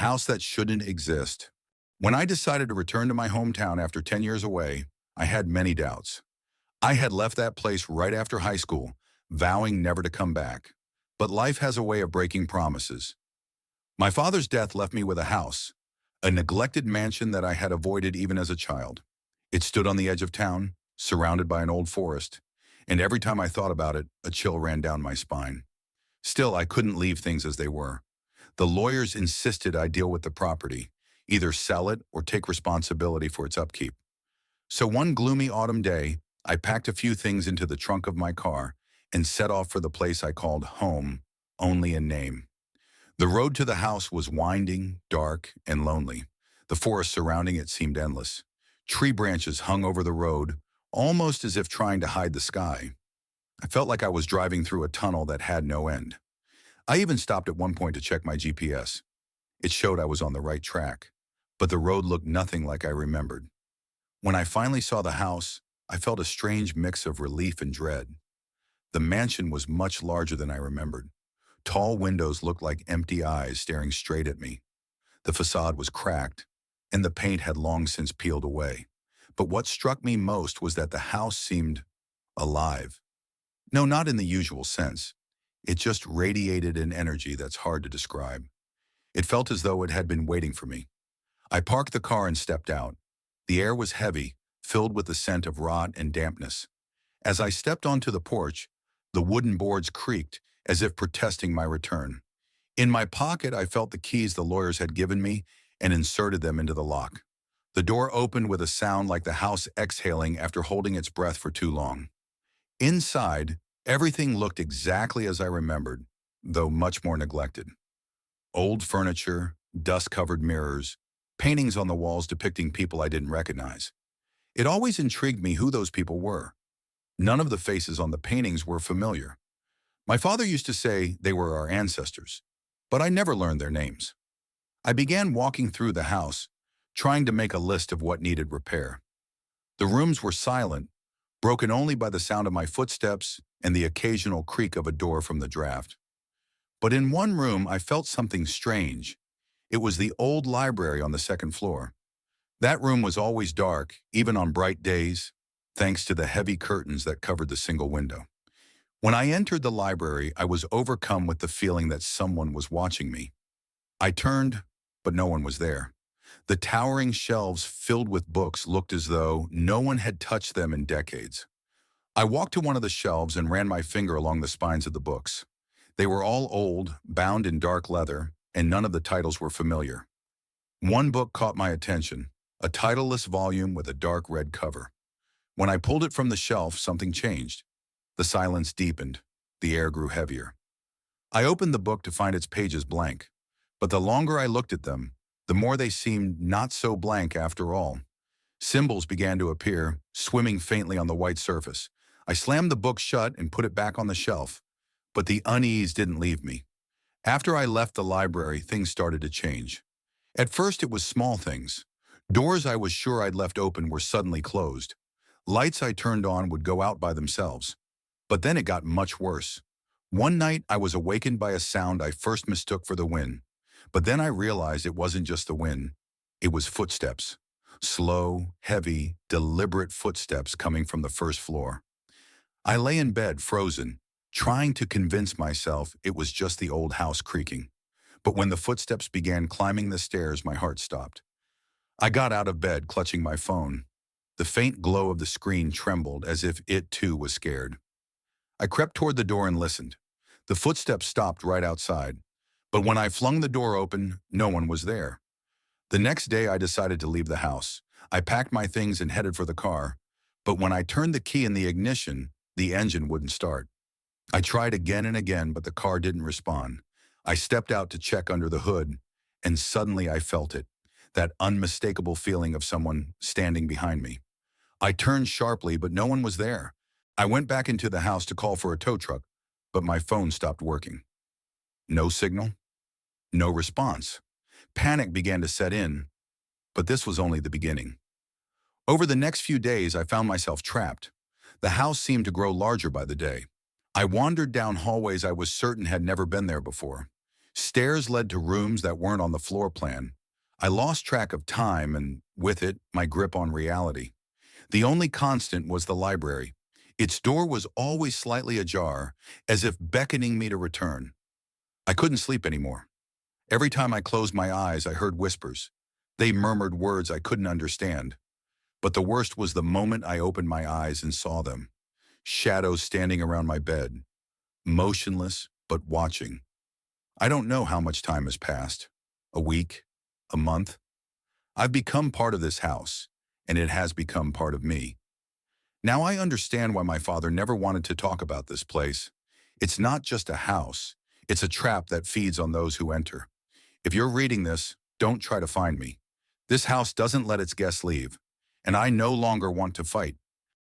house that shouldn't exist. When I decided to return to my hometown after 10 years away, I had many doubts. I had left that place right after high school, vowing never to come back. But life has a way of breaking promises. My father's death left me with a house, a neglected mansion that I had avoided even as a child. It stood on the edge of town, surrounded by an old forest, and every time I thought about it, a chill ran down my spine. Still, I couldn't leave things as they were. The lawyers insisted I deal with the property, either sell it or take responsibility for its upkeep. So one gloomy autumn day, I packed a few things into the trunk of my car and set off for the place I called home, only in name. The road to the house was winding, dark, and lonely. The forest surrounding it seemed endless. Tree branches hung over the road, almost as if trying to hide the sky. I felt like I was driving through a tunnel that had no end. I even stopped at one point to check my GPS. It showed I was on the right track, but the road looked nothing like I remembered. When I finally saw the house, I felt a strange mix of relief and dread. The mansion was much larger than I remembered. Tall windows looked like empty eyes staring straight at me. The facade was cracked, and the paint had long since peeled away. But what struck me most was that the house seemed alive. No, not in the usual sense. It just radiated an energy that's hard to describe. It felt as though it had been waiting for me. I parked the car and stepped out. The air was heavy, filled with the scent of rot and dampness. As I stepped onto the porch, the wooden boards creaked as if protesting my return. In my pocket, I felt the keys the lawyers had given me and inserted them into the lock. The door opened with a sound like the house exhaling after holding its breath for too long. Inside, everything looked exactly as I remembered, though much more neglected. Old furniture, dust-covered mirrors, paintings on the walls depicting people I didn't recognize. It always intrigued me who those people were. None of the faces on the paintings were familiar. My father used to say they were our ancestors, but I never learned their names. I began walking through the house, trying to make a list of what needed repair. The rooms were silent, broken only by the sound of my footsteps and the occasional creak of a door from the draft. But in one room, I felt something strange. It was the old library on the second floor. That room was always dark, even on bright days, thanks to the heavy curtains that covered the single window. When I entered the library, I was overcome with the feeling that someone was watching me. I turned, but no one was there. The towering shelves filled with books looked as though no one had touched them in decades. I walked to one of the shelves and ran my finger along the spines of the books. They were all old, bound in dark leather, and none of the titles were familiar. One book caught my attention, a titleless volume with a dark red cover. When I pulled it from the shelf, something changed. The silence deepened. The air grew heavier. I opened the book to find its pages blank, but the longer I looked at them, the more they seemed not so blank after all. Symbols began to appear, swimming faintly on the white surface. I slammed the book shut and put it back on the shelf, but the unease didn't leave me. After I left the library, things started to change. At first, it was small things. Doors I was sure I'd left open were suddenly closed. Lights I turned on would go out by themselves. But then it got much worse. One night, I was awakened by a sound I first mistook for the wind. But then I realized it wasn't just the wind. It was footsteps. Slow, heavy, deliberate footsteps coming from the first floor. I lay in bed, frozen, trying to convince myself it was just the old house creaking. But when the footsteps began climbing the stairs, my heart stopped. I got out of bed, clutching my phone. The faint glow of the screen trembled as if it too was scared. I crept toward the door and listened. The footsteps stopped right outside, but when I flung the door open, no one was there. The next day, I decided to leave the house. I packed my things and headed for the car, but when I turned the key in the ignition, the engine wouldn't start. I tried again and again, but the car didn't respond. I stepped out to check under the hood, and suddenly I felt it, that unmistakable feeling of someone standing behind me. I turned sharply, but no one was there. I went back into the house to call for a tow truck, but my phone stopped working. No signal, no response. Panic began to set in, but this was only the beginning. Over the next few days, I found myself trapped. The house seemed to grow larger by the day. I wandered down hallways I was certain had never been there before. Stairs led to rooms that weren't on the floor plan. I lost track of time and, with it, my grip on reality. The only constant was the library. Its door was always slightly ajar, as if beckoning me to return. I couldn't sleep anymore. Every time I closed my eyes, I heard whispers. They murmured words I couldn't understand. But the worst was the moment I opened my eyes and saw them. Shadows standing around my bed, motionless but watching. I don't know how much time has passed. A week? A month? I've become part of this house, and it has become part of me. Now I understand why my father never wanted to talk about this place. It's not just a house. It's a trap that feeds on those who enter. If you're reading this, don't try to find me. This house doesn't let its guests leave, and I no longer want to fight.